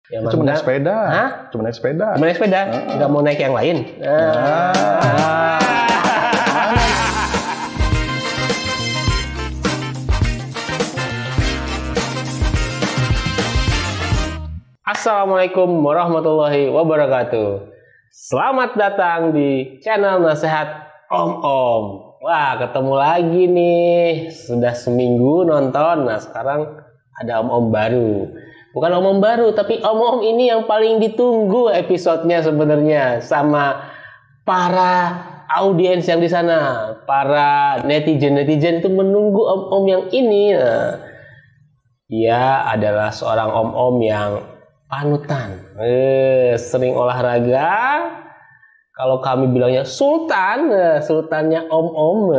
Cuma naik sepeda. Hah? Cuma naik sepeda. Cuma naik sepeda? Nggak mau naik yang lain? Assalamualaikum warahmatullahi wabarakatuh. Selamat datang di channel Nasihat Om. Wah, ketemu lagi nih. Sudah seminggu nonton. Nah, sekarang ada om-om baru. Bukan om-om baru, tapi om-om ini yang paling ditunggu episodenya sebenarnya sama para audiens yang di sana. Para netizen-netizen itu menunggu om-om yang ini. Nah, dia adalah seorang om-om yang panutan, sering olahraga. Kalau kami bilangnya sultan, sultannya om-om,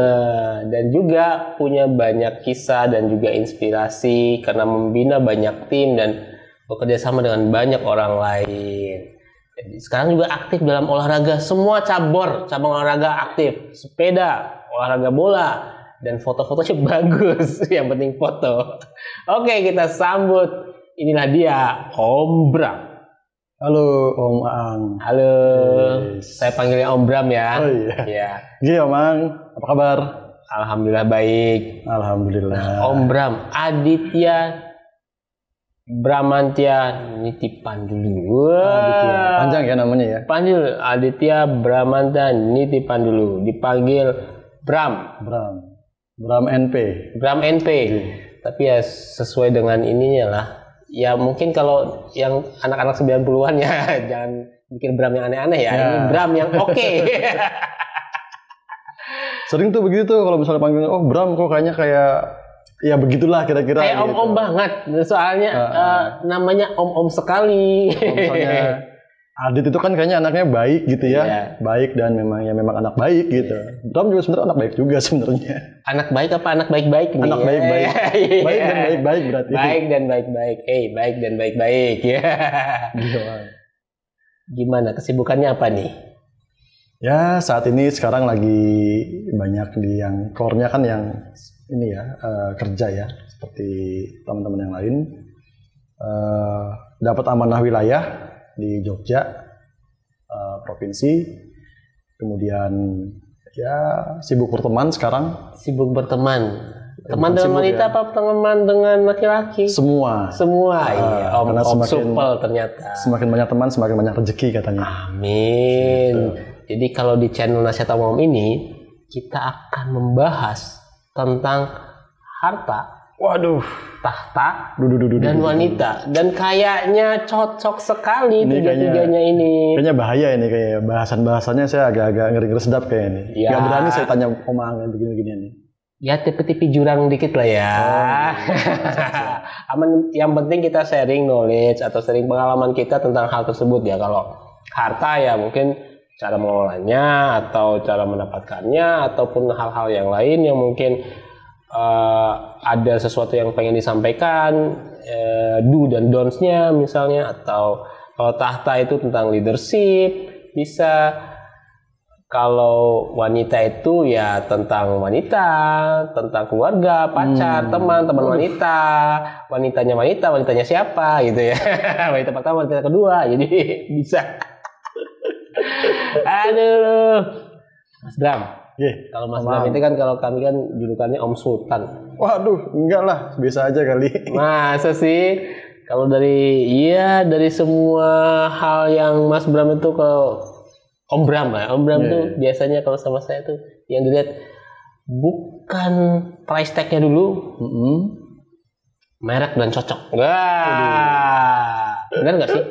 dan juga punya banyak kisah dan juga inspirasi karena membina banyak tim dan bekerja sama dengan banyak orang lain. Jadi sekarang juga aktif dalam olahraga, semua cabang olahraga aktif, sepeda, olahraga bola, dan foto-fotonya bagus. Yang penting foto. Oke, kita sambut. Inilah dia, Om Bram. Halo Om Ang. Halo, Yes. Saya panggilnya Om Bram ya. Oh iya. Ya. Gini Om Ang, apa kabar? Alhamdulillah baik. Alhamdulillah. Om Bram, Aditya Bramantya Nitipan dulu. Aditya. Panjang ya namanya ya? Panggil Aditya Bramantya Nitipan dulu. Dipanggil Bram. Bram NP. Bram NP. Tapi ya sesuai dengan ininya lah. Ya mungkin kalau yang anak-anak 90-an ya jangan bikin Bram yang aneh-aneh ya. Ini Bram yang oke. Sering tuh begitu kalau misalnya panggil, oh Bram kok kayaknya kayak ya begitulah kira-kira. Kayak gitu. om-om banget. Soalnya namanya om-om sekali. Misalnya Adit itu kan kayaknya anaknya baik gitu ya. Iya. Baik dan memang anak baik gitu. Bram juga sebenarnya anak baik juga sebenarnya. Anak baik apa anak baik-baik nih? Anak baik-baik. Baik dan baik-baik berarti. Baik dan baik-baik. Baik dan baik-baik ya. Gimana kesibukannya apa nih? Ya saat ini sekarang lagi banyak di yang core-nya kan yang ini ya kerja ya seperti teman-teman yang lain. Dapat amanah wilayah di Jogja provinsi, kemudian ya sibuk berteman sekarang. Sibuk berteman. Teman dengan sibuk, wanita ya. apa teman dengan laki-laki? Semua. Iya, om supel ternyata. Semakin banyak teman, semakin banyak rezeki katanya. Amin. Gitu. Jadi kalau di channel Nasihat Om ini kita akan membahas tentang harta, Waduh. tahta, dan wanita. Dan kayaknya cocok sekali Ini tiga-tiganya ini. Kayaknya bahaya ini, kayak bahasan-bahasannya saya agak-agag ngeri-ngeri sedap kayak ini. Ya. Gak berani saya tanya Omang begini-begini nih. Ya tipe-tipe jurang dikit lah ya. Aman, yang penting kita sharing knowledge atau sharing pengalaman kita tentang hal tersebut ya. Kalau harta ya mungkin cara mengelolanya atau cara mendapatkannya ataupun hal-hal yang lain yang mungkin ada sesuatu yang pengen disampaikan, do dan don'ts-nya misalnya, atau kalau tahta itu tentang leadership bisa. Kalau wanita itu ya tentang wanita, tentang keluarga, pacar, teman wanita, wanitanya siapa gitu ya. Wanita pertama, wanita kedua, jadi bisa. Aduh, Mas Bram. Kalau Mas Bram itu kan, kalau kami kan julukannya Om Sultan. Waduh, enggak lah, biasa aja kali. Masa sih? Kalau dari semua hal yang Mas Bram itu kalau Om Bram ya, Om Bram tuh biasanya kalau sama saya tuh yang dilihat bukan price tag-nya dulu, merek dan cocok. Wah, benar nggak sih?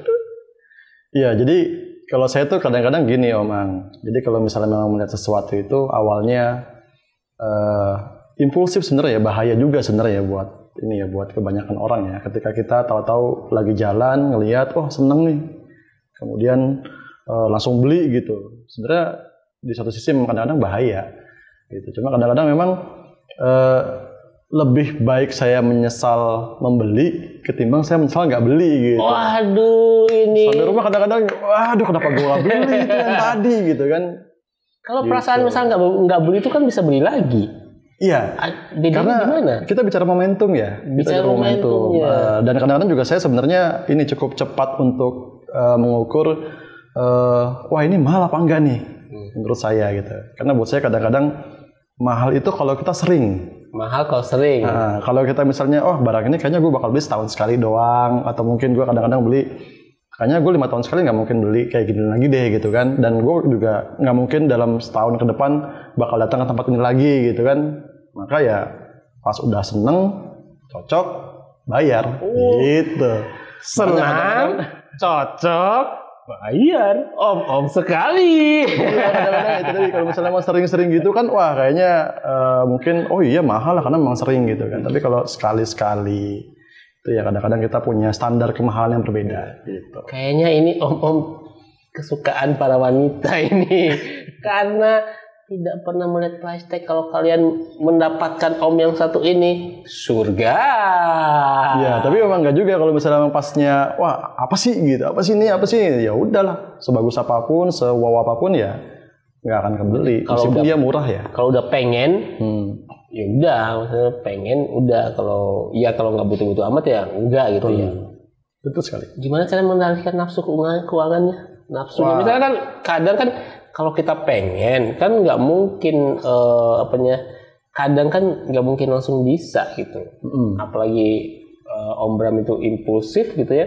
Iya, jadi kalau saya tuh kadang-kadang gini Om Ang. Jadi kalau misalnya memang melihat sesuatu itu awalnya impulsif sebenarnya ya, bahaya juga sebenarnya buat ini ya, buat kebanyakan orang ya. Ketika kita tahu-tahu lagi jalan ngelihat, oh seneng nih, kemudian langsung beli gitu. Sebenarnya di satu sisi memang kadang-kadang bahaya gitu. Cuma kadang-kadang memang lebih baik saya menyesal membeli ketimbang saya menyesal nggak beli gitu. Waduh, ini sampai rumah kadang-kadang, waduh kenapa gue nggak beli itu yang tadi gitu kan. Kalau perasaan misal nggak beli itu kan bisa beli lagi. Iya, Bedanya karena gimana? kita bicara momentum ya. Bicara momentum, ya. Dan kadang-kadang juga saya sebenarnya ini cukup cepat untuk mengukur, wah ini mahal apa enggak nih, menurut saya gitu. Karena buat saya kadang-kadang mahal itu kalau kita sering. Mahal kalau sering. Nah, kalau kita misalnya, oh barang ini kayaknya gue bakal beli setahun sekali doang, atau mungkin gue kadang-kadang beli, kayaknya gue 5 tahun sekali nggak mungkin beli kayak gini lagi deh gitu kan. Dan gue juga nggak mungkin dalam setahun ke depan bakal datang ke tempat ini lagi gitu kan. Maka ya pas udah seneng, cocok, bayar gitu. Senang, cocok, bayar. Om sekali. Iya, kadang-kadang itu tadi kalau misalnya emang sering-sering gitu kan, wah kayaknya mungkin oh iya mahal lah karena memang sering gitu kan. Tapi kalau sekali-sekali itu ya kadang-kadang kita punya standar kemahalan yang berbeda gitu. Kayaknya ini om-om kesukaan para wanita ini. Karena tidak pernah melihat price tag. Kalau kalian mendapatkan om yang satu ini, surga. Iya, tapi memang enggak juga kalau misalnya memang pasnya, wah apa sih gitu, apa sih ini, ya udahlah, sebagus apapun, sewaw apapun ya nggak akan kebeli. Meskipun dia murah ya. Kalau udah pengen, ya udah, maksudnya pengen, udah. Kalau nggak butuh-butuh amat ya enggak gitu ya. Betul sekali. Gimana cara mengendalikan nafsu keuangannya? Nafsunya, misalnya kan kadang kan kalau kita pengen kan nggak mungkin kadang kan nggak mungkin langsung bisa gitu. Apalagi Om Bram itu impulsif gitu ya.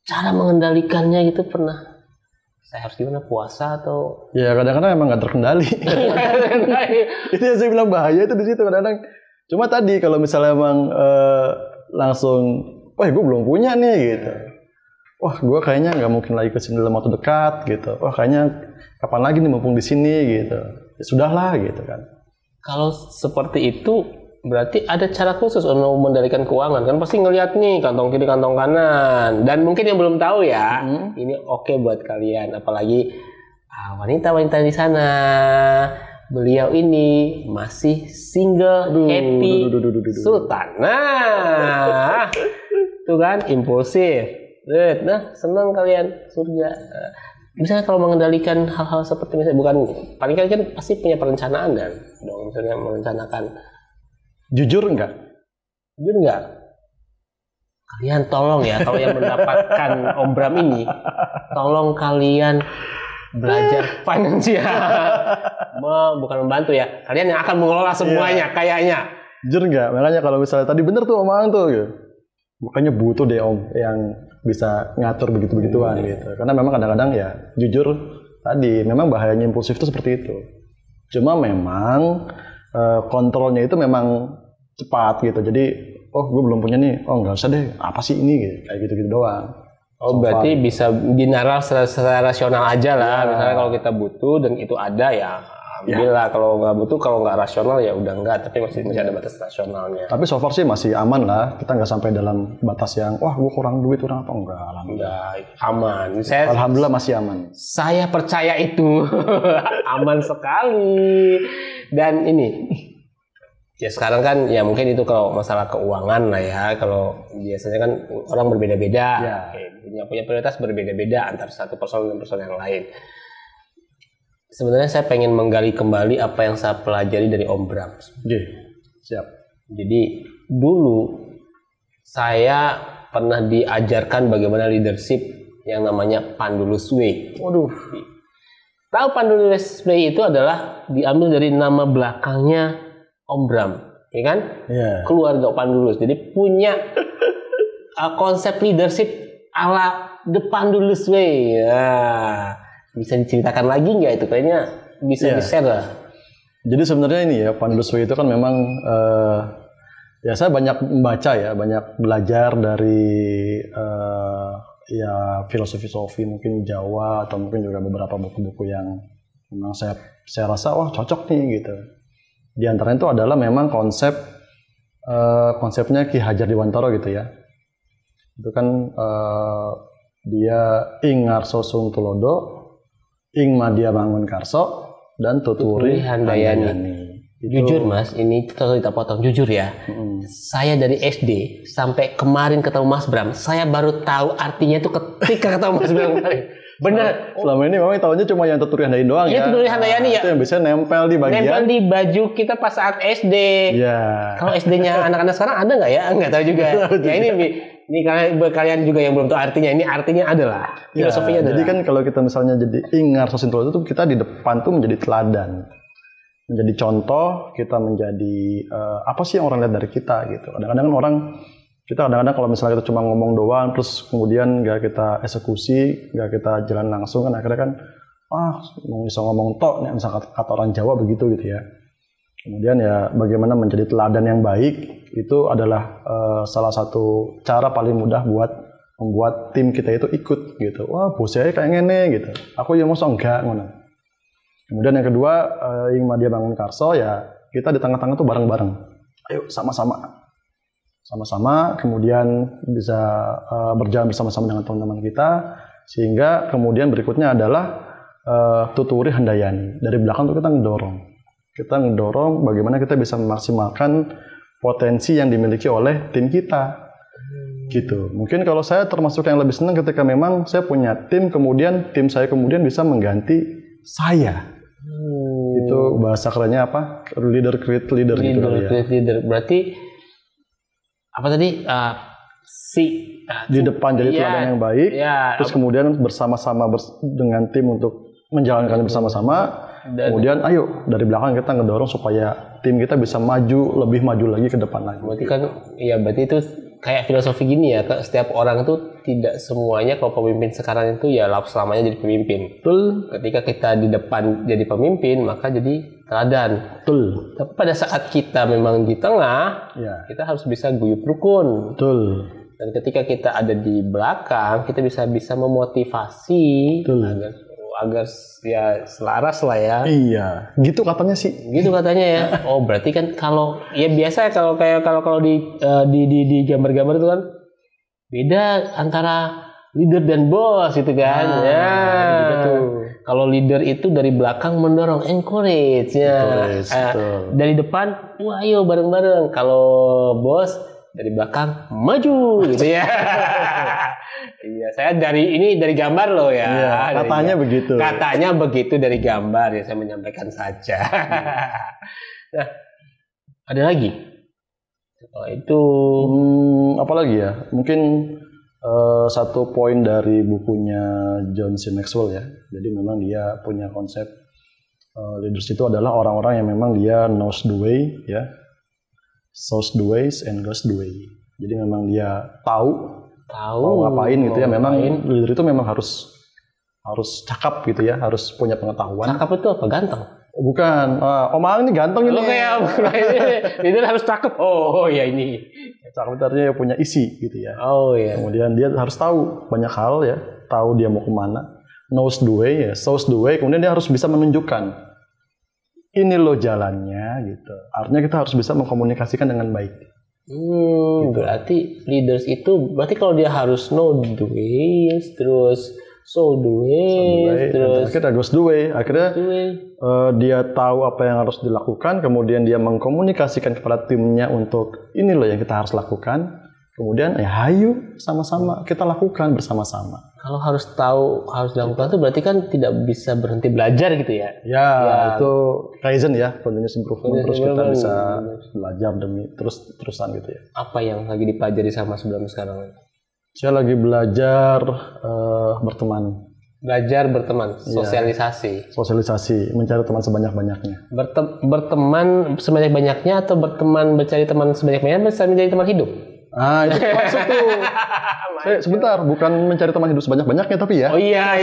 Cara mengendalikannya gitu pernah? Saya harus gimana, puasa atau? Ya kadang-kadang emang nggak terkendali. Itu yang saya bilang bahaya itu di situ kadang-kadang. Cuma tadi kalau misalnya emang langsung, wah gue belum punya nih gitu. Wah gue kayaknya nggak mungkin lagi kesini dalam waktu dekat gitu. Wah kayaknya kapan lagi nih mumpung di sini gitu. Ya sudahlah gitu kan. Kalau seperti itu berarti ada cara khusus untuk mengendalikan keuangan kan, pasti ngelihat nih kantong kiri kantong kanan. Dan mungkin yang belum tahu ya, ini oke buat kalian, apalagi wanita-wanita di sana. Beliau ini masih single, happy, sultan. Nah, tuh kan impulsif. Nah, senang kalian, surga. Misalnya kalau mengendalikan hal-hal seperti misalnya, bukan paling kan pasti punya perencanaan kan dong, misalnya merencanakan. Jujur enggak? Kalian tolong ya, kalau yang mendapatkan Om Bram ini, tolong kalian belajar finansial. Bukan membantu ya, kalian yang akan mengelola semuanya kayaknya. Jujur enggak? Makanya kalau misalnya tadi bener tuh omongan tuh gitu. Bukannya butuh deh om yang bisa ngatur begitu-begituan gitu. Karena memang kadang-kadang ya jujur tadi memang bahayanya impulsif itu seperti itu. Cuma memang kontrolnya itu memang cepat gitu. Jadi oh gue belum punya nih, oh nggak usah deh, apa sih ini gitu. Kayak gitu-gitu doang. Oh berarti bisa dinalar secara rasional aja lah. Misalnya kalau kita butuh dan itu ada ya alhamdulillah. Kalau nggak butuh, kalau nggak rasional ya udah nggak. Tapi masih ada batas rasionalnya. Tapi so far sih masih aman lah. Kita nggak sampai dalam batas yang wah gue kurang duit kurang apa, enggak. Alhamdulillah aman. Alhamdulillah masih aman. Saya percaya itu aman sekali. Dan ini ya sekarang kan ya mungkin itu kalau masalah keuangan lah ya. Kalau biasanya kan orang berbeda-beda, punya prioritas berbeda-beda antara satu person dan person yang lain. Sebenarnya saya pengen menggali kembali apa yang saya pelajari dari Om Bram. Siap. Jadi dulu saya pernah diajarkan bagaimana leadership yang namanya Pandulus Way. Waduh. Tahu Pandulus Way itu adalah diambil dari nama belakangnya Om Bram, ya kan? Yeah. Keluarga Pandulus. Jadi punya konsep leadership ala The Pandulus Way. Ya. Bisa diceritakan lagi nggak itu? Kayaknya bisa di-share lah. Jadi sebenarnya ini ya, Pandulus Way itu kan memang ya saya banyak membaca ya, banyak belajar dari ya filosofi mungkin Jawa atau mungkin juga beberapa buku-buku yang memang saya rasa wah cocok nih gitu. Di antaranya itu adalah memang konsepnya Ki Hajar Dewantara gitu ya. Itu kan dia ing ngarso sung tulodo, ing madya bangun karso, dan tuturi handayani. Jujur mas, ini kalau kita potong jujur ya. Saya dari SD sampai kemarin ketemu Mas Bram, saya baru tahu artinya itu ketika ketemu Mas Bram kemarin. Bener. Selama ini memang tahunya cuma yang tutur handayani doang Iya, ya. tutur handayani ya. Itu yang biasanya nempel di bagian. Nempel di baju kita pas saat SD. Iya. Kalau SD-nya anak-anak sekarang ada nggak ya? Nggak tahu juga. Ya ini kalian juga yang belum tahu artinya. Ini artinya adalah filosofinya adalah. Jadi kan kalau kita misalnya jadi ingar sosintulo itu kita di depan tuh menjadi teladan, menjadi contoh, kita menjadi apa sih yang orang lihat dari kita gitu. Kadang-kadang kan orang kita kalau misalnya kita cuma ngomong doang terus kemudian nggak kita eksekusi, nggak kita jalan langsung kan akhirnya kan bisa ngomong tok nih misalnya kata orang Jawa begitu gitu ya. Kemudian ya bagaimana menjadi teladan yang baik itu adalah salah satu cara paling mudah buat membuat tim kita itu ikut gitu. Wah, bosnya kayak ngene gitu. Aku ya mosok enggak ngono. Kemudian yang kedua, Ing Madya Bangun Karso ya kita di tengah-tengah tuh bareng-bareng. Ayo sama-sama kemudian bisa berjalan bersama-sama dengan teman-teman kita sehingga kemudian berikutnya adalah tuturi handayani. Dari belakang tuh kita ngedorong bagaimana kita bisa memaksimalkan potensi yang dimiliki oleh tim kita gitu. Mungkin kalau saya termasuk yang lebih senang ketika memang saya punya tim kemudian tim saya kemudian bisa mengganti saya. Itu bahasa kerennya apa? Leader create leader gitu ya. Leader berarti apa tadi di depan jadi teladan yang baik, terus kemudian bersama-sama dengan tim untuk menjalankannya bersama-sama. Kemudian ayo dari belakang kita ngedorong supaya tim kita bisa lebih maju lagi ke depan lagi. Berarti kan berarti itu kayak filosofi gini ya, setiap orang itu tidak semuanya kalau pemimpin sekarang itu ya selamanya jadi pemimpin. Betul. Ketika kita di depan jadi pemimpin maka jadi teladan. Betul. Tapi pada saat kita memang di tengah, kita harus bisa guyup rukun. Betul. Dan ketika kita ada di belakang, kita bisa memotivasi agar ya selaras lah ya. Iya, gitu katanya sih. Gitu katanya ya. Oh, berarti kan kalau ya biasa kalau di gambar-gambar itu kan beda antara leader dan bos gitu kan. Gitu. Kalau leader itu dari belakang mendorong, encourage ya. Dari depan, wah ayo bareng-bareng. Kalau bos dari belakang maju gitu ya. Iya, saya dari gambar loh ya. Iya, katanya begitu. Katanya begitu dari gambar ya, saya menyampaikan saja. Nah, ada lagi. Setelah itu apa lagi ya? Mungkin satu poin dari bukunya John C. Maxwell ya. Jadi memang dia punya konsep leaders itu adalah orang-orang yang memang dia knows the way ya. Shows the ways and goes the way. Jadi memang dia tahu ngapain gitu ya. Memang leader itu memang harus cakap gitu ya, harus punya pengetahuan. Cakap itu apa? Ganteng? Bukan. Om Ang ini ganteng ini. Lo kayak leader harus cakep. Oh ya ini. Cakap itu artinya punya isi gitu ya. Oh iya. Kemudian dia harus tahu banyak hal ya, tahu dia mau kemana. Knows the way ya, shows the way. Kemudian dia harus bisa menunjukkan ini loh jalannya gitu. Artinya kita harus bisa mengkomunikasikan dengan baik. Gitu. Berarti leaders itu berarti kalau dia harus know the ways, terus show the ways, terus akhirnya goes the way. Akhirnya dia tahu apa yang harus dilakukan, kemudian dia mengkomunikasikan kepada timnya untuk ini loh yang kita harus lakukan. Kemudian hayu sama-sama kita lakukan bersama-sama. Kalau harus dilakukan itu berarti kan tidak bisa berhenti belajar gitu ya? Ya. Itu Kaizen ya, continuous improvement. Terus kita bisa belajar terusan gitu ya. Apa yang lagi dipelajari sama sebelum sekarang? Saya lagi belajar berteman. Belajar berteman, sosialisasi, mencari teman sebanyak-banyaknya. Berteman sebanyak-banyaknya atau berteman mencari teman sebanyak-banyaknya, mencari teman hidup? Itu masuk tuh. Sebentar, bukan mencari teman hidup sebanyak-banyaknya tapi ya. Oh iya.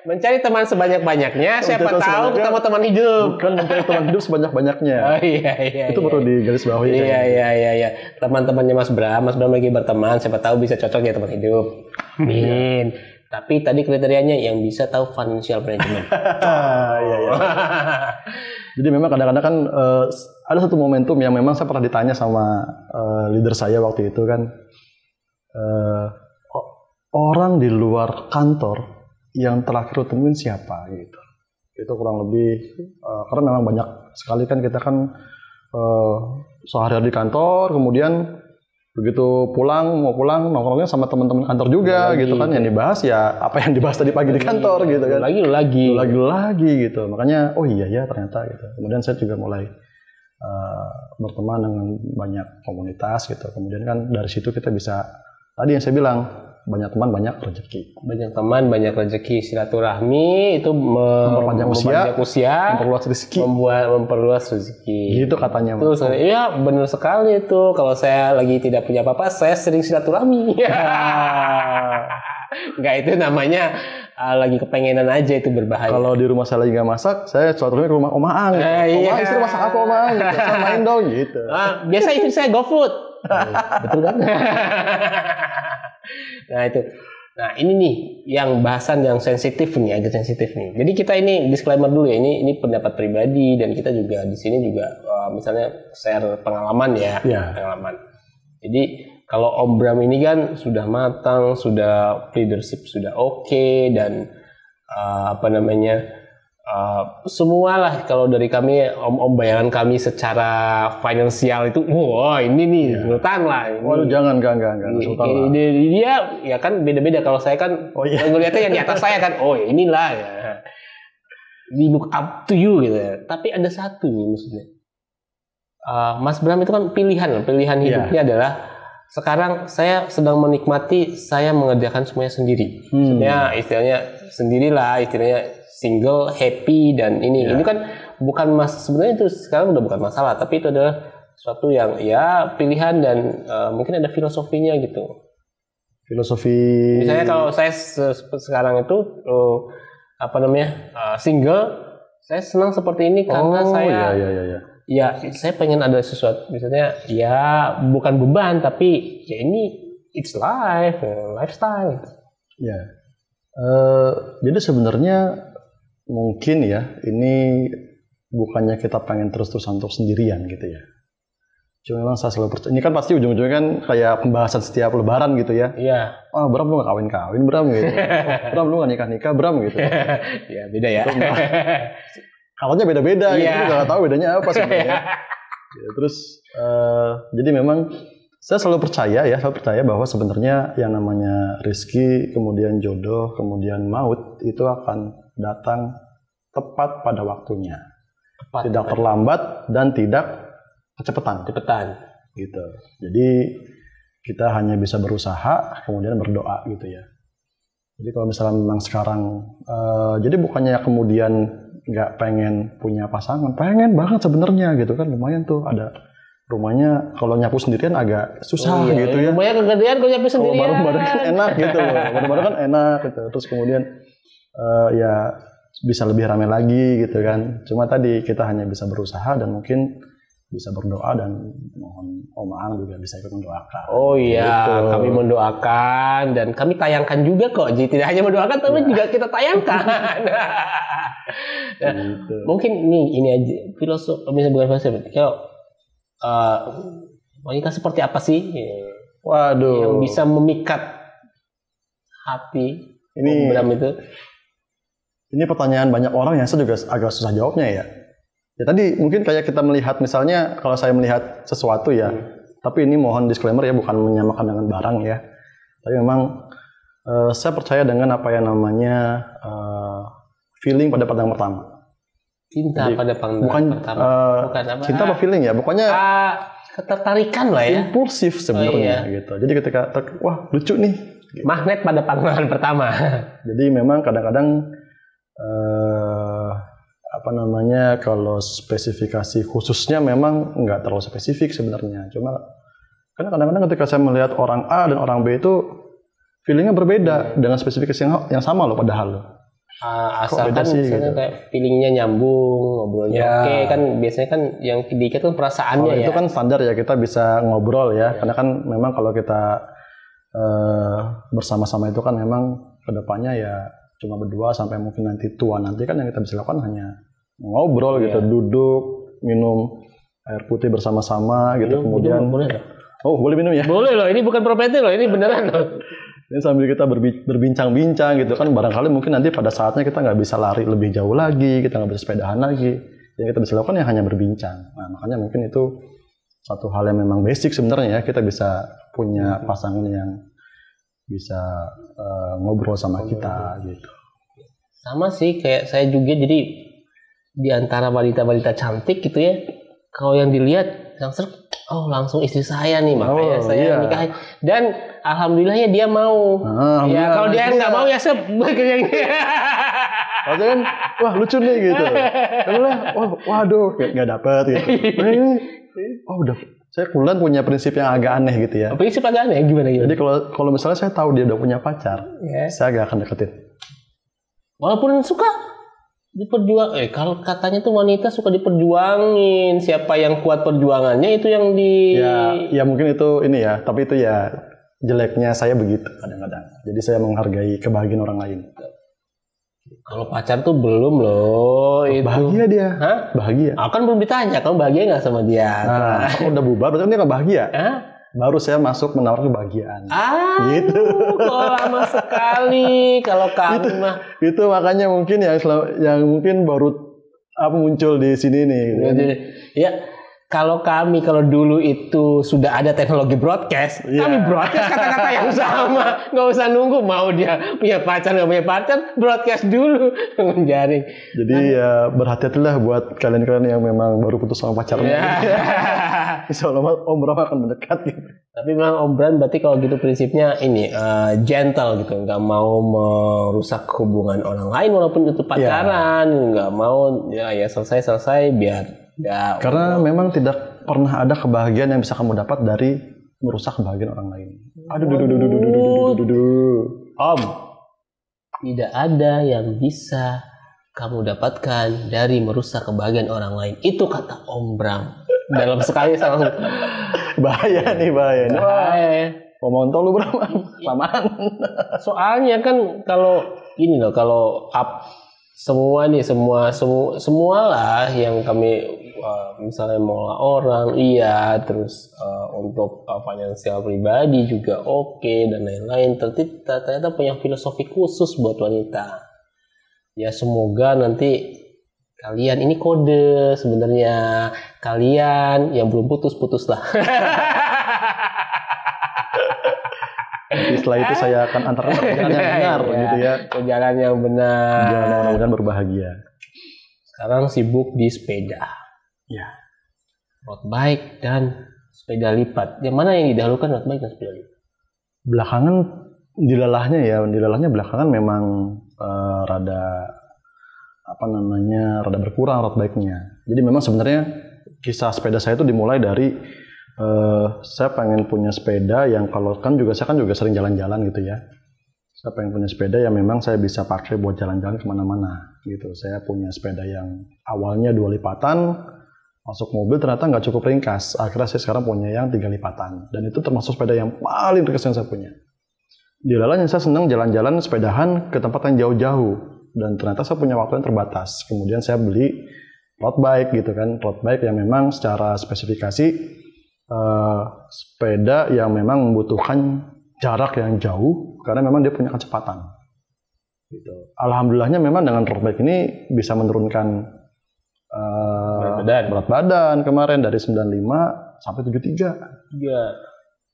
Mencari teman sebanyak-banyaknya, siapa tahu ketemu teman hidup. Bukan mencari teman hidup sebanyak-banyaknya. Oh iya. Itu perlu digaris bawahi. Iya. Teman-temannya Mas Bram lagi berteman, siapa tahu bisa cocok ya teman hidup. Amin. Tapi tadi kriterianya yang bisa tahu financial management. Iya. Jadi memang kadang-kadang kan ada satu momentum yang memang saya pernah ditanya sama leader saya waktu itu kan, orang di luar kantor yang terakhir temuin siapa gitu. Itu kurang lebih karena memang banyak sekali kan kita kan sehari-hari di kantor, kemudian begitu mau pulang nongkrongnya sama teman-teman kantor juga gitu kan, yang dibahas ya apa yang dibahas tadi pagi di kantor gitu kan. Lagi gitu. Makanya oh iya ya ternyata gitu. Kemudian saya juga mulai berteman dengan banyak komunitas gitu. Kemudian kan dari situ kita bisa, tadi yang saya bilang, banyak teman banyak rezeki. Banyak teman banyak rezeki, silaturahmi itu memperpanjang usia, memperluas rezeki. Gitu katanya. Iya benar sekali itu. Kalau saya lagi tidak punya apa-apa, saya sering silaturahmi. Enggak, itu namanya lagi kepengenan aja, itu berbahaya. Kalau di rumah saya lagi nggak masak, saya silaturahmi ke rumah Om Aang. Om istri masak apa Om Aang? Gitu. Saya main dong gitu. Biasa istri saya GoFood. Betul kan? Nah itu. Nah ini nih yang bahasan yang sensitif nih, agak sensitif nih. Jadi kita ini disclaimer dulu ya, ini pendapat pribadi dan kita juga di sini juga misalnya share pengalaman ya. Pengalaman. Jadi kalau Om Bram ini kan sudah matang, sudah leadership sudah oke, dan semualah kalau dari kami, Om bayangan kami secara finansial itu, wah ini nih sultan lah. Waduh jangan, enggak sultan lah. Dia ya kan beda-beda. Kalau saya kan ngelihatnya yang di atas saya kan, oh ya inilah ya. We look up to you gitu ya. Tapi ada satu nih maksudnya. Mas Bram itu kan pilihan hidupnya adalah sekarang saya sedang menikmati saya mengerjakan semuanya sendiri. Istilahnya sendirilah, istilahnya single, happy, dan ini kan bukan sebenarnya itu sekarang udah bukan masalah, tapi itu adalah sesuatu yang ya pilihan dan mungkin ada filosofinya gitu. Filosofi. Misalnya kalau saya sekarang itu single, saya senang seperti ini karena saya ya saya pengen ada sesuatu, misalnya ya bukan beban tapi ya ini it's lifestyle. Ya. Jadi sebenarnya mungkin ya ini bukannya kita pengen terus-terusan untuk sendirian gitu ya. Cuma memang saya selalu percaya, ini kan pasti ujung-ujungnya kan kayak pembahasan setiap lebaran gitu ya. Iya. Bram lu gak kawin-kawin Bram gitu. Bram lu gak nikah-nikah Bram gitu. Ya beda ya. Kalanya beda-beda gitu, nggak tahu bedanya apa sebenarnya. Terus jadi memang saya selalu percaya bahwa sebenarnya yang namanya rezeki, kemudian jodoh, kemudian maut itu akan datang tepat pada waktunya. Tidak terlambat dan tidak kecepatan. Gitu. Jadi kita hanya bisa berusaha kemudian berdoa gitu ya. Jadi kalau misalnya memang sekarang jadi bukannya kemudian nggak pengen punya pasangan, pengen banget sebenarnya gitu kan, lumayan tuh ada rumahnya, kalau nyapu sendirian agak susah gitu ya. Rumahnya kegedean kalau nyapu sendirian. Bareng-bareng kan enak gitu loh, bareng-bareng kan enak gitu. Terus kemudian ya bisa lebih ramai lagi gitu kan. Cuma tadi kita hanya bisa berusaha dan mungkin bisa berdoa, dan mohon Om Aang juga bisa ikut mendoakan. Oh iya, gitu. Kami mendoakan dan kami tayangkan juga kok. Jadi tidak hanya mendoakan tapi juga kita tayangkan. Gitu. Mungkin ini aja filosofi, misalnya bukan filosofi. Kalau wanita seperti apa sih? Waduh. Yang bisa memikat hati ini Om Bram itu? Ini pertanyaan banyak orang yang saya juga agak susah jawabnya ya. Ya tadi mungkin kayak kita melihat, misalnya kalau saya melihat sesuatu ya, tapi ini mohon disclaimer ya, bukan menyamakan dengan barang ya. Tapi memang saya percaya dengan apa yang namanya feeling pada pandang pertama. Cinta. Jadi, pada pandang pertama. Bukan apa? Cinta apa feeling ya? Pokoknya ketertarikan lah ya. Impulsif sebenarnya gitu. Jadi ketika wah lucu nih. Gitu. Magnet pada pandangan pertama. Jadi memang kadang-kadang kalau spesifikasi khususnya memang nggak terlalu spesifik sebenarnya. Cuma karena kadang-kadang ketika saya melihat orang A dan orang B itu feelingnya berbeda dengan spesifikasi yang sama loh padahal loh. Asalkan misalnya gitu. Kayak feelingnya nyambung, ngobrolnya oke, kan biasanya kan yang diikat kan perasaannya ya. Itu kan standar ya, kita bisa ngobrol ya. Karena kan memang kalau kita bersama-sama itu kan memang kedepannya ya cuma berdua sampai mungkin nanti tua nanti kan yang kita bisa lakukan hanya ngobrol gitu, duduk, minum air putih bersama-sama gitu, kemudian boleh minum ya? Boleh loh, ini bukan properti loh, ini beneran loh. Ini sambil kita berbincang-bincang gitu kan, barangkali mungkin nanti pada saatnya kita nggak bisa lari lebih jauh lagi, kita nggak bisa sepedahan lagi, yang kita bisa lakukan ya hanya berbincang. Nah makanya mungkin itu satu hal yang memang basic sebenarnya ya, kita bisa punya pasangan yang bisa ngobrol sama kita gitu. Sama sih kayak saya juga, jadi di antara wanita-wanita cantik gitu ya, kalau yang dilihat langsung istri saya nih, makanya saya nikahin. Dan alhamdulillahnya dia mau. Ya kalau dia nggak mau ya Maksudnya kan, wah lucu nih gitu. Karena waduh nggak dapet gitu. Udah, saya kebetulan punya prinsip yang agak aneh gitu ya. Prinsip agak aneh gimana? Jadi kalau misalnya saya tahu dia udah punya pacar, saya gak akan deketin. Walaupun suka diperjuang, kalau katanya tuh wanita suka diperjuangin, siapa yang kuat perjuangannya itu yang di. Ya mungkin itu ini ya, tapi itu ya jeleknya saya begitu kadang-kadang. Jadi saya menghargai kebahagiaan orang lain. Kalau pacar tuh belum loh. Itu bahagia dia. Hah? Bahagia. Aku kan belum ditanya, kamu bahagia nggak sama dia? Udah bubar, berarti dia nggak bahagia. Baru saya masuk menawarkan kebahagiaan. Gitu. Kok lama sekali kalau kamu mah. Itu makanya mungkin yang mungkin baru muncul di sini nih. Gitu. Ya. Kalau dulu itu sudah ada teknologi broadcast, kami broadcast kata-kata yang sama, nggak usah nunggu mau dia punya pacar nggak punya pacar, broadcast dulu menjaring. Jadi ya berhati-hatilah buat kalian-kalian yang memang baru putus sama pacarnya. Insya Allah Om Bram akan mendekat gitu. Tapi memang Om Bram berarti kalau gitu prinsipnya ini gentle gitu, nggak mau merusak hubungan orang lain walaupun itu pacaran, nggak mau ya selesai biar. Ya, karena memang tidak pernah ada kebahagiaan yang bisa kamu dapat dari merusak kebahagiaan orang lain. Om, tidak ada yang bisa kamu dapatkan dari merusak kebahagiaan orang lain. Itu kata Om Bram. Dalam sekali saya langsung bahaya ya. Pemontol lu Bram, lamaan. Soalnya kan kalau semua lah yang kami misalnya mau orang terus untuk finansial pribadi juga oke, dan lain-lain, ternyata punya filosofi khusus buat wanita. Ya semoga nanti kalian ini kode sebenarnya, kalian yang belum putus lah. Setelah itu saya akan antarkan ke jalan yang benar gitu ya. Ke jalan yang benar. Jalan yang mudah-mudahan berbahagia. Sekarang sibuk di sepeda. Ya. Road bike dan sepeda lipat. Yang mana yang didahulukan, road bike dan sepeda lipat? Belakangan dilalahnya belakangan memang rada berkurang road bike-nya. Jadi memang sebenarnya kisah sepeda saya itu dimulai dari saya pengen punya sepeda yang saya juga sering jalan-jalan gitu ya. Saya pengen punya sepeda yang memang saya bisa pakai buat jalan-jalan kemana-mana gitu. Saya punya sepeda yang awalnya 2 lipatan, masuk mobil ternyata nggak cukup ringkas. Akhirnya saya sekarang punya yang 3 lipatan. Dan itu termasuk sepeda yang paling ringkas yang saya punya. Dilalahnya saya senang jalan-jalan sepedahan ke tempat yang jauh-jauh. Dan ternyata saya punya waktu yang terbatas. Kemudian saya beli road bike gitu kan. Road bike yang memang secara spesifikasi sepeda yang memang membutuhkan jarak yang jauh karena memang dia punya kecepatan. Gitu. Alhamdulillahnya memang dengan road bike ini bisa menurunkan berat badan kemarin dari 95 sampai 73. Iya.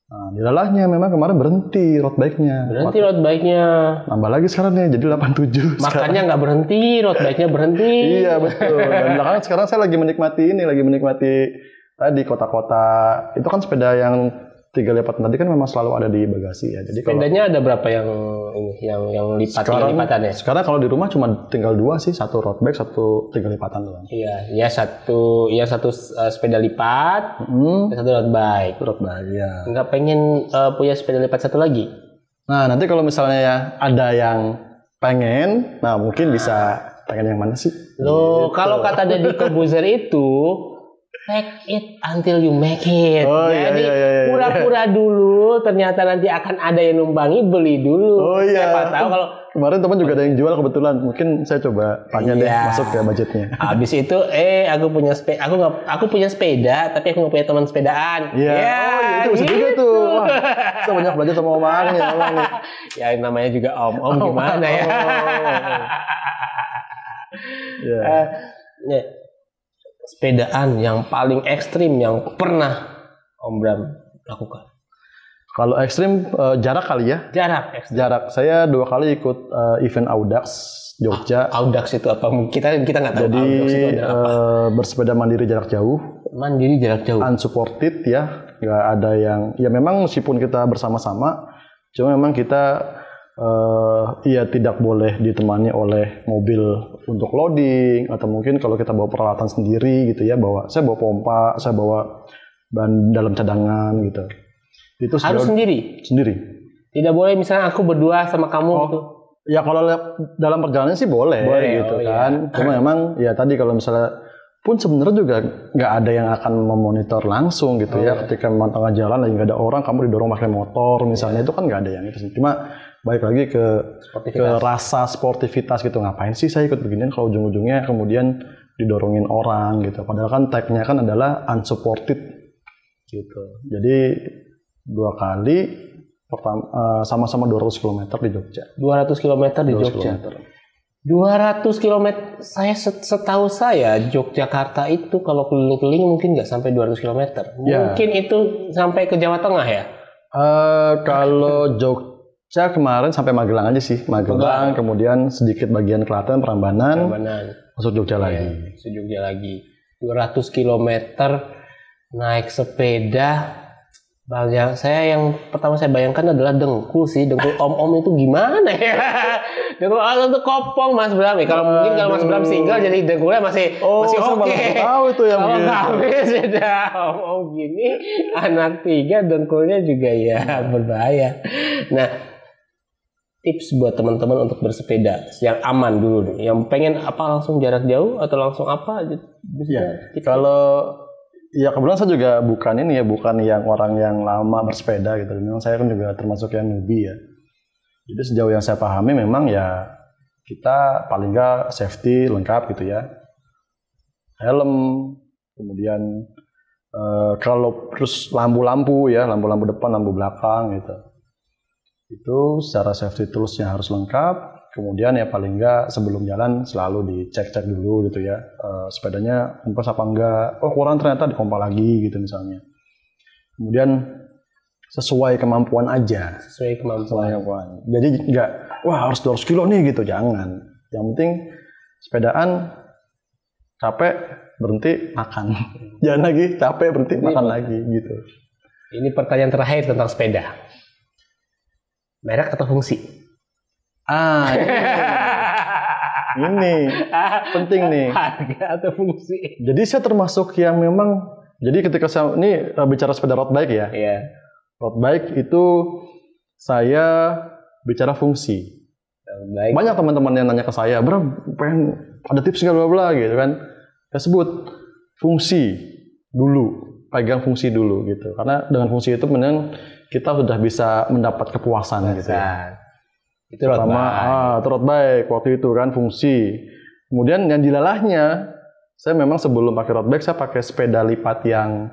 Nah, dilalahnya memang kemarin berhenti road bike-nya. Nambah lagi sekarang nih jadi 87. Makanya nggak berhenti, road bike-nya berhenti. Iya betul. Dan belakangan sekarang saya lagi menikmati tadi kota-kota. Itu kan sepeda yang 3 lipatan tadi kan memang selalu ada di bagasi ya. Jadi sepedanya ada berapa yang lipatannya? Sekarang kalau di rumah cuma tinggal 2 sih, 1 road bike, 1 3 lipatan doang. Iya, satu sepeda lipat, 1 road bike. Road bike, ya. Nggak pengen punya sepeda lipat 1 lagi? Nah, nanti kalau misalnya ada yang pengen, nah mungkin bisa pengen yang mana sih? Loh, kalau kata Deddy Corbuzier itu fake it until you make it. Jadi pura-pura dulu, ternyata nanti akan ada yang numpangi, beli dulu. Siapa tahu kalau kemarin teman juga ada yang jual kebetulan. Mungkin saya coba tanya deh masuk ke budgetnya. Habis itu aku punya sepeda, tapi aku nggak punya teman sepedaan. Itu bisa juga tuh. Wah, saya banyak belajar sama omangnya. Ya namanya juga om gimana ya? Sepedaan yang paling ekstrim yang pernah Om Bram lakukan? Kalau ekstrim jarak kali ya. Jarak ekstrim. Jarak. Saya 2 kali ikut event Audax Jogja. Audax itu apa? Kita nggak tahu. Jadi Audax itu adalah apa? bersepeda mandiri jarak jauh. Mandiri jarak jauh. Unsupported ya, nggak ada yang. Ya memang meskipun kita bersama-sama, cuma memang kita ya tidak boleh ditemani oleh mobil untuk loading atau mungkin kalau kita bawa peralatan sendiri gitu ya, saya bawa pompa, saya bawa bahan dalam cadangan gitu. Itu harus sendiri. Tidak boleh misalnya aku berdua sama kamu gitu. Ya kalau dalam perjalanan sih boleh gitu kan. Cuma memang ya tadi kalau misalnya pun sebenarnya juga nggak ada yang akan memonitor langsung gitu ya. Ketika memang tengah jalan lagi nggak ada orang, kamu didorong pakai motor misalnya, itu kan nggak ada yang itu sih. Cuma balik lagi ke rasa sportivitas gitu. Ngapain sih saya ikut beginian kalau ujung-ujungnya kemudian didorongin orang gitu. Padahal kan tagnya kan adalah unsupported gitu. Jadi 2 kali, pertama sama-sama 200 km di Jogja. 200 km di Jogja. 200 km. Saya setahu saya Yogyakarta itu kalau keliling-keliling mungkin nggak sampai 200 km. Mungkin itu sampai ke Jawa Tengah ya? Kalau Jogja kemarin sampai Magelang aja sih. Magelang, kemudian sedikit bagian Klaten, Prambanan. Masuk Jogja lagi. Masuk Jogja lagi. 200 km naik sepeda. Saya yang pertama saya bayangkan adalah dengkul sih. Dengkul om-om itu gimana ya? Dengkul itu kopong Mas Bram. Kalau mungkin kalau Mas Bram single jadi dengkulnya masih oke. Tahu itu yang kalau kami sudah om-om gini, anak 3 dengkulnya juga ya berbahaya. Nah, tips buat teman-teman untuk bersepeda yang aman dulu nih. Yang pengen apa langsung jarak jauh atau langsung apa? Ya kebetulan saya juga bukan yang orang yang lama bersepeda gitu. Memang saya kan juga termasuk yang newbie ya. Jadi sejauh yang saya pahami memang ya kita paling nggak safety lengkap gitu ya. Helm, kemudian kalau terus lampu-lampu depan, lampu belakang gitu. Itu secara safety toolsnya harus lengkap. Kemudian ya paling enggak sebelum jalan selalu dicek-cek dulu gitu ya, sepedanya kempes apa enggak, kurang ternyata dipompa lagi gitu misalnya. Kemudian sesuai kemampuan aja. Sesuai kemampuan. Jadi enggak, harus 200 kilo nih gitu, jangan. Yang penting sepedaan capek berhenti makan. Jangan lagi capek berhenti makan lagi gitu. Ini pertanyaan terakhir tentang sepeda. Merek atau fungsi? Ini penting nih. Harga atau fungsi? Jadi saya termasuk yang memang, jadi ketika saya ini bicara sepeda road bike ya. Iya. Road bike itu saya bicara fungsi. Banyak teman-teman yang nanya ke saya, Bram, pengen ada tips nggak bla bla gitu kan? Saya sebut fungsi dulu, pegang fungsi dulu gitu. Karena dengan fungsi itu mending kita sudah bisa mendapat kepuasan gitu ya. Itu road bike waktu itu kan fungsi. Kemudian yang dilalahnya, saya memang sebelum pakai road bike saya pakai sepeda lipat yang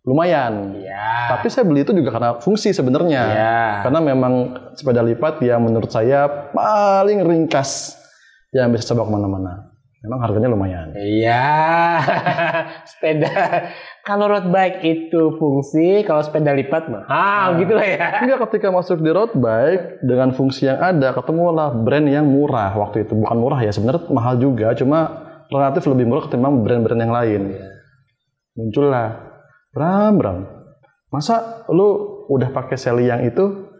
lumayan. Ya. Tapi saya beli itu juga karena fungsi sebenarnya. Ya. Karena memang sepeda lipat yang menurut saya paling ringkas yang bisa saya bawa kemana-mana. Memang harganya lumayan. Iya. Sepeda. Kalau road bike itu fungsi, kalau sepeda lipat mahal gitu lah ya. Enggak, ketika masuk di road bike dengan fungsi yang ada, ketemulah brand yang murah waktu itu. Bukan murah ya, sebenarnya mahal juga, cuma relatif lebih murah ketimbang brand-brand yang lain. Muncullah, Bram, masa lu udah pakai Sally yang itu,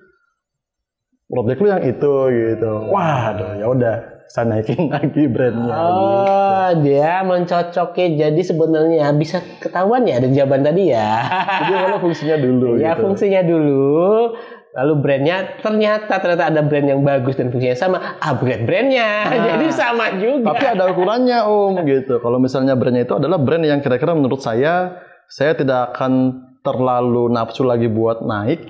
road bike lu yang itu gitu. Waduh, ya udah. Saya naikin lagi brandnya. Dia mencocoknya. Jadi sebenarnya bisa ketahuan ya ada jawaban tadi ya. Jadi kalau fungsinya dulu. Ya gitu. Fungsinya dulu. Lalu brandnya ternyata ada brand yang bagus dan fungsinya sama. Upgrade brandnya. Jadi sama juga. Tapi ada ukurannya gitu. Kalau misalnya brandnya itu adalah brand yang kira-kira menurut saya tidak akan terlalu nafsu lagi buat naik.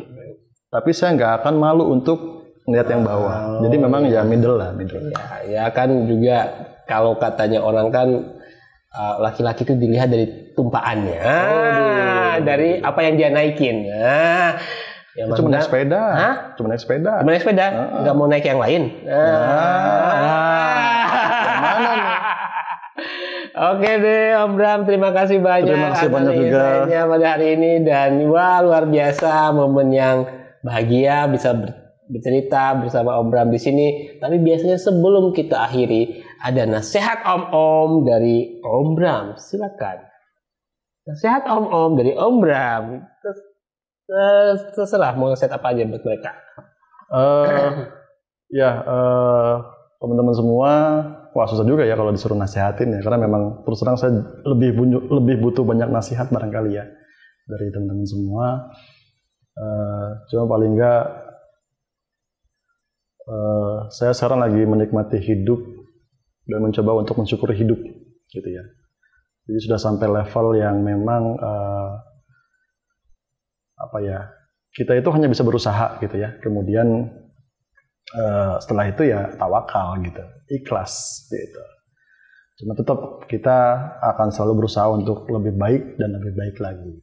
Tapi saya nggak akan malu untuk lihat yang bawah. Jadi memang ya middle. Ya kan juga kalau katanya orang kan laki-laki itu dilihat dari tumpaannya. Dari apa yang dia naikin. Cuma naik sepeda. Cuma naik sepeda. Nggak mau naik yang lain. Mana nih? Oke deh Om Bram, terima kasih banyak. Terima kasih banyak juga pada hari ini dan luar biasa momen yang bahagia bisa bercerita bersama Om Bram di sini. Tapi biasanya sebelum kita akhiri, ada nasihat Om dari Om Bram. Silakan. Nasihat Om dari Om Bram. Terserah mau nasihat apa aja buat mereka. Teman-teman semua, wah susah juga ya kalau disuruh nasihatin ya, karena memang terus terang saya lebih butuh banyak nasihat barangkali ya dari teman-teman semua. Cuma paling enggak saya sekarang lagi menikmati hidup dan mencoba untuk mensyukuri hidup gitu ya. Jadi sudah sampai level yang memang kita itu hanya bisa berusaha gitu ya. Kemudian setelah itu ya tawakal gitu, ikhlas gitu. Cuma tetap kita akan selalu berusaha untuk lebih baik dan lebih baik lagi.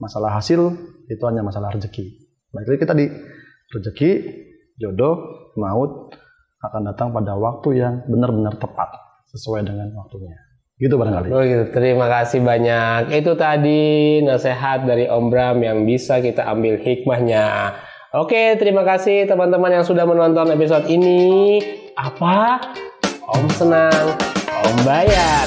Masalah hasil itu hanya masalah rezeki. Baik lagi kita di rezeki, jodoh, maut akan datang pada waktu yang benar-benar tepat sesuai dengan waktunya. Gitu barangkali. Oh gitu. Terima kasih banyak. Itu tadi nasihat dari Om Bram yang bisa kita ambil hikmahnya. Oke, terima kasih teman-teman yang sudah menonton episode ini. Apa? Om senang, Om bayar.